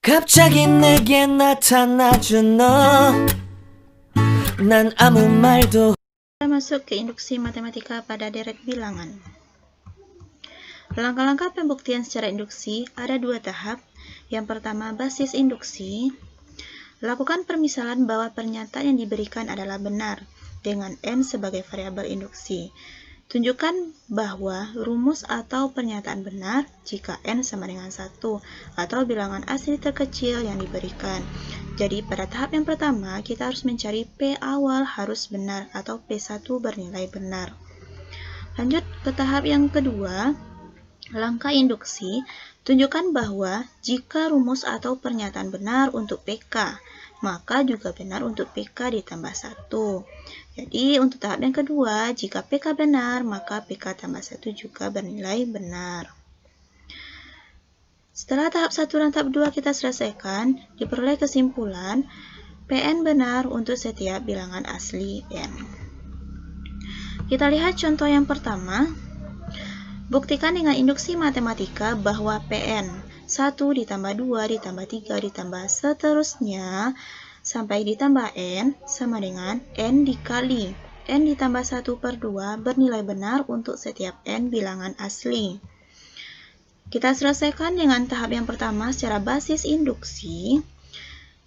갑자기 내게 나타나준 너 난 아무 말도. Kita masuk ke induksi matematika pada deret bilangan. Langkah-langkah pembuktian secara induksi ada dua tahap. Yang pertama, basis induksi. Lakukan permisalan bahwa pernyataan yang diberikan adalah benar dengan n sebagai variabel induksi. Tunjukkan bahwa rumus atau pernyataan benar jika n sama dengan 1 atau bilangan asli terkecil yang diberikan. Jadi pada tahap yang pertama kita harus mencari P awal harus benar atau P1 bernilai benar. Lanjut ke tahap yang kedua, langkah induksi. Tunjukkan bahwa jika rumus atau pernyataan benar untuk PK, maka juga benar untuk PK ditambah 1. Jadi untuk tahap yang kedua, jika PK benar, maka PK tambah 1 juga bernilai benar. Setelah tahap 1 dan tahap 2 kita selesaikan, diperoleh kesimpulan Pn benar untuk setiap bilangan asli n. Kita lihat contoh yang pertama. Buktikan dengan induksi matematika bahwa Pn 1 ditambah 2 ditambah 3 ditambah seterusnya sampai ditambah n sama dengan n dikali n ditambah 1/2 bernilai benar untuk setiap n bilangan asli. Kita selesaikan dengan tahap yang pertama secara basis induksi.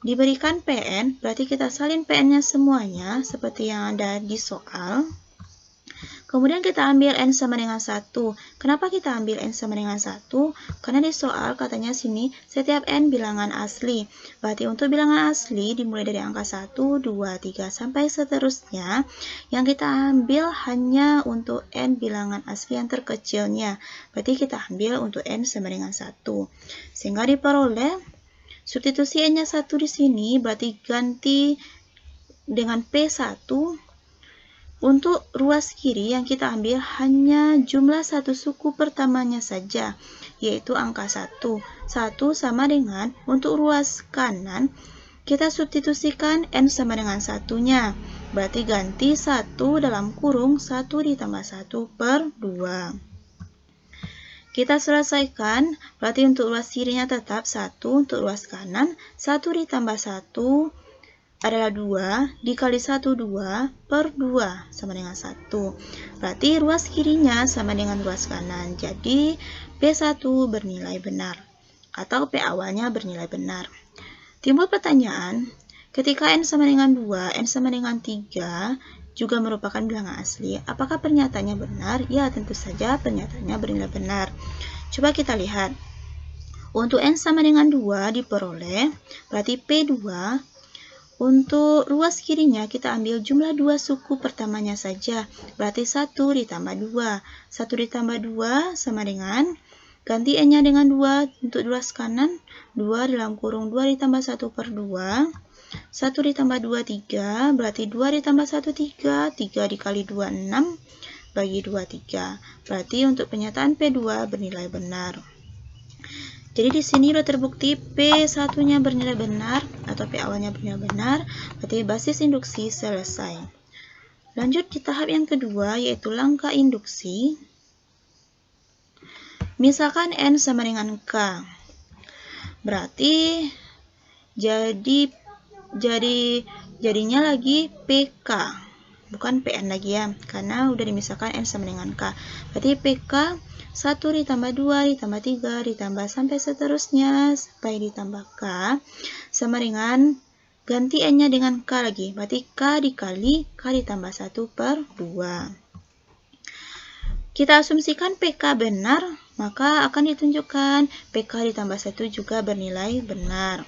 Diberikan Pn, berarti kita salin Pn-nya semuanya seperti yang ada di soal. Kemudian kita ambil n sama dengan 1. Kenapa kita ambil n sama dengan 1? Karena di soal katanya sini setiap n bilangan asli. Berarti untuk bilangan asli dimulai dari angka 1, 2, 3 sampai seterusnya. Yang kita ambil hanya untuk n bilangan asli yang terkecilnya. Berarti kita ambil untuk n sama dengan 1. Sehingga diperoleh substitusi n-nya 1 di sini berarti ganti dengan P1. Untuk ruas kiri yang kita ambil hanya jumlah satu suku pertamanya saja, yaitu angka 1. 1 sama dengan untuk ruas kanan, kita substitusikan n sama dengan 1-nya. Berarti ganti 1 dalam kurung 1 ditambah 1/2. Kita selesaikan, berarti untuk ruas kirinya tetap 1, untuk ruas kanan 1 ditambah 1 adalah 2, dikali 1, 2/2 sama dengan 1. Berarti ruas kirinya sama dengan ruas kanan. Jadi P1 bernilai benar atau P awalnya bernilai benar. Timbul pertanyaan, ketika n sama dengan 2, n sama dengan 3 juga merupakan bilangan asli, apakah pernyataannya benar? Ya, tentu saja pernyataannya bernilai benar. Coba kita lihat. Untuk n sama dengan 2 diperoleh, berarti P2. Untuk ruas kirinya kita ambil jumlah 2 suku pertamanya saja. Berarti 1 ditambah 2. 1 ditambah 2 sama dengan, ganti n-nya dengan 2 untuk ruas kanan. 2 dalam kurung 2 ditambah 1/2. 1 ditambah 2, 3. Berarti 2 ditambah 1, 3. 3 dikali 2, 6. Bagi 2, 3. Berarti untuk pernyataan P2 bernilai benar. Jadi di sini sudah terbukti P1-nya bernilai benar atau P awalnya bernilai benar, berarti basis induksi selesai. Lanjut di tahap yang kedua yaitu langkah induksi. Misalkan n sama dengan k. Berarti jadinya lagi PK, bukan PN lagi ya, karena udah dimisalkan n sama dengan k. Berarti PK 1 ditambah 2 ditambah 3 ditambah sampai seterusnya sampai ditambah k sama dengan ganti n-nya dengan k lagi. Berarti k dikali k ditambah 1/2. Kita asumsikan PK benar, maka akan ditunjukkan PK ditambah 1 juga bernilai benar.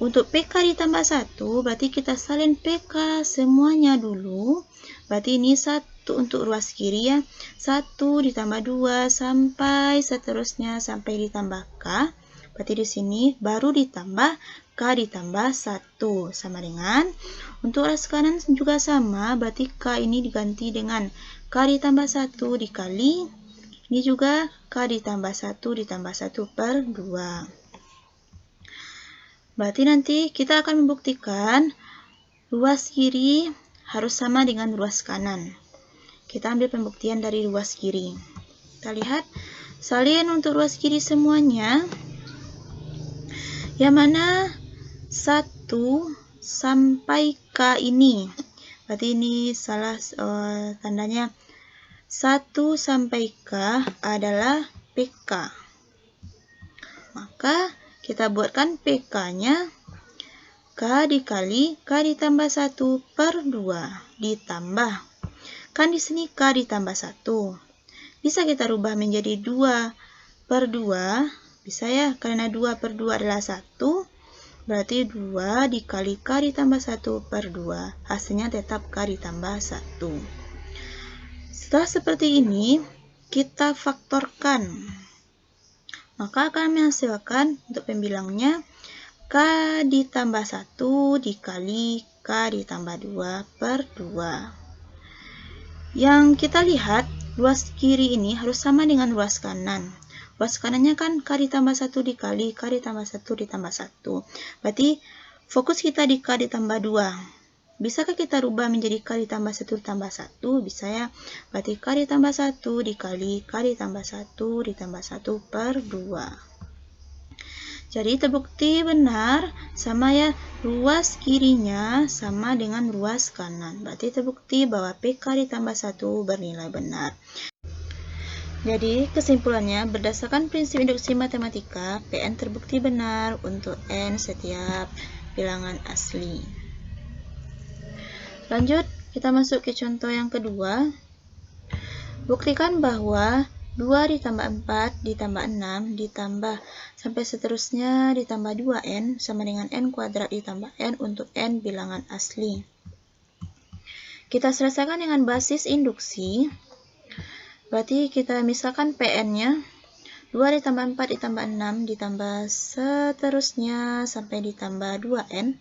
Untuk PK ditambah 1 berarti kita salin PK semuanya dulu. Berarti ini 1 untuk ruas kiri ya. 1 ditambah 2 sampai seterusnya sampai ditambah K. Berarti di sini baru ditambah K ditambah 1 sama dengan untuk ruas kanan juga sama. Berarti K ini diganti dengan K ditambah 1 dikali ini juga K ditambah 1 ditambah 1/2. Berarti nanti kita akan membuktikan ruas kiri harus sama dengan ruas kanan. Kita ambil pembuktian dari ruas kiri. Kita lihat, salin untuk ruas kiri semuanya. Yang mana 1 sampai K ini. Berarti ini salah tandanya 1 sampai K adalah PK. Maka kita buatkan PK-nya K dikali K ditambah 1 per 2 ditambah. Kan di sini K ditambah 1. Bisa kita rubah menjadi 2 per 2. Bisa ya, karena 2 per 2 adalah 1. Berarti 2 dikali K ditambah 1 per 2. Hasilnya tetap K ditambah 1. Setelah seperti ini, kita faktorkan. Maka akan menghasilkan untuk pembilangnya K ditambah 1 dikali K ditambah 2 per 2. Yang kita lihat, ruas kiri ini harus sama dengan ruas kanan. Ruas kanannya kan K ditambah 1 dikali K ditambah 1 ditambah 1. Berarti fokus kita di K ditambah 2. Bisakah kita rubah menjadi K ditambah 1 ditambah 1? Bisa ya. Berarti K ditambah 1 dikali K ditambah 1 ditambah 1 per 2. Jadi terbukti benar sama ya, ruas kirinya sama dengan ruas kanan. Berarti terbukti bahwa PK ditambah 1 bernilai benar. Jadi kesimpulannya, berdasarkan prinsip induksi matematika, PN terbukti benar untuk N setiap bilangan asli. Lanjut, kita masuk ke contoh yang kedua. Buktikan bahwa 2 ditambah 4 ditambah 6 ditambah sampai seterusnya ditambah 2N sama dengan N kuadrat ditambah N untuk N bilangan asli. Kita selesaikan dengan basis induksi. Berarti kita misalkan PN-nya 2 ditambah 4 ditambah 6 ditambah seterusnya sampai ditambah 2N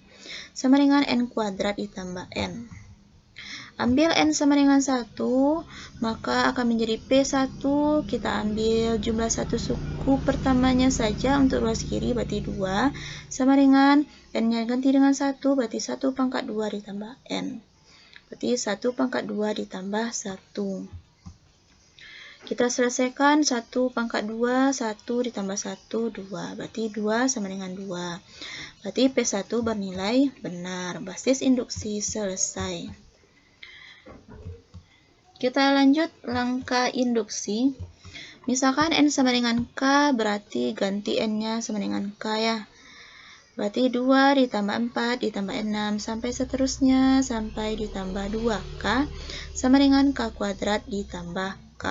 sama dengan N kuadrat ditambah N. Ambil N sama dengan 1, maka akan menjadi P1. Kita ambil jumlah satu suku pertamanya saja untuk ruas kiri, berarti 2 sama dengan N-nya ganti dengan 1, berarti 1 pangkat 2 ditambah N. Berarti 1 pangkat 2 ditambah 1. Kita selesaikan 1 pangkat 2, 1 ditambah 1, 2. Berarti 2 sama dengan 2. Berarti P1 bernilai benar. Basis induksi selesai. Kita lanjut langkah induksi. Misalkan N sama dengan K, berarti ganti N-nya sama dengan K ya. Berarti 2 ditambah 4 ditambah 6 sampai seterusnya sampai ditambah 2K sama dengan K kuadrat ditambah K.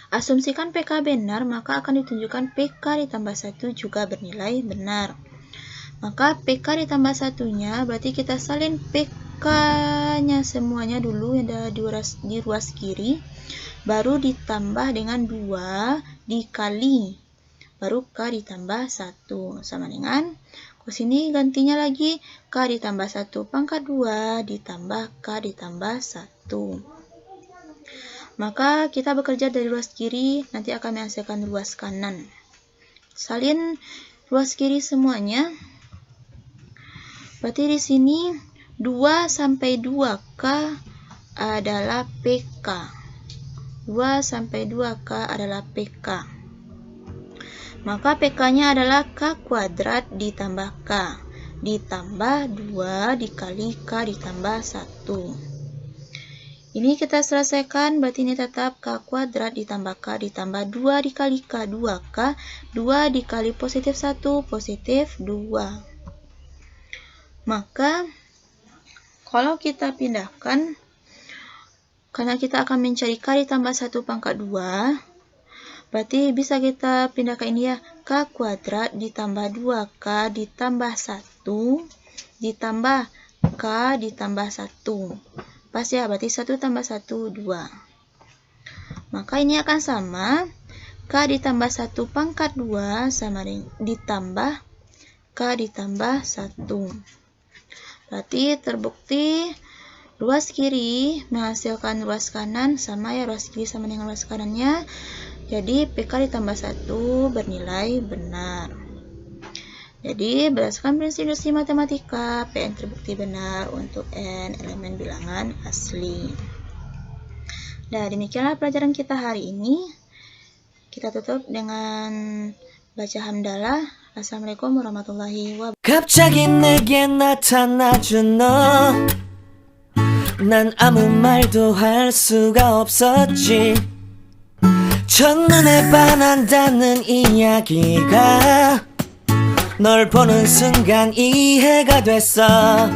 Asumsikan PK benar, maka akan ditunjukkan PK ditambah 1 juga bernilai benar. Maka PK ditambah 1-nya, berarti kita salin PK-nya semuanya dulu yang ada di ruas kiri, baru ditambah dengan 2 dikali, baru K ditambah 1, sama dengan, ke sini gantinya lagi K ditambah 1 pangkat 2 ditambah K ditambah 1. Maka kita bekerja dari ruas kiri, nanti akan menghasilkan ruas kanan. Salin ruas kiri semuanya. Berarti di sini 2 sampai 2K adalah PK. 2 sampai 2K adalah PK. Maka PK-nya adalah K kuadrat ditambah K. Ditambah 2 dikali K ditambah 1. Ini kita selesaikan, berarti ini tetap K kuadrat ditambah K ditambah 2 dikali K, 2K, 2 dikali positif 1, positif 2. Maka, kalau kita pindahkan, karena kita akan mencari K ditambah 1 pangkat 2, berarti bisa kita pindahkan ini ya, K kuadrat ditambah 2K ditambah 1, ditambah K ditambah 1. Pas ya, berarti 1 tambah 1, 2. Maka ini akan sama, K ditambah 1 pangkat 2 sama ditambah K ditambah 1. Berarti terbukti ruas kiri menghasilkan ruas kanan, sama ya, ruas kiri sama dengan ruas kanannya. Jadi PK ditambah 1 bernilai benar. Jadi, berdasarkan prinsip induksi matematika, PN terbukti benar untuk N elemen bilangan asli. Nah, demikianlah pelajaran kita hari ini. Kita tutup dengan baca hamdalah. Assalamualaikum warahmatullahi wabarakatuh. 갑자기 내게 나타나준 너 난 아무 말도 할 수가 없었지 첫눈에 반한다는 이야기가 널 보는 순간 이해가 됐어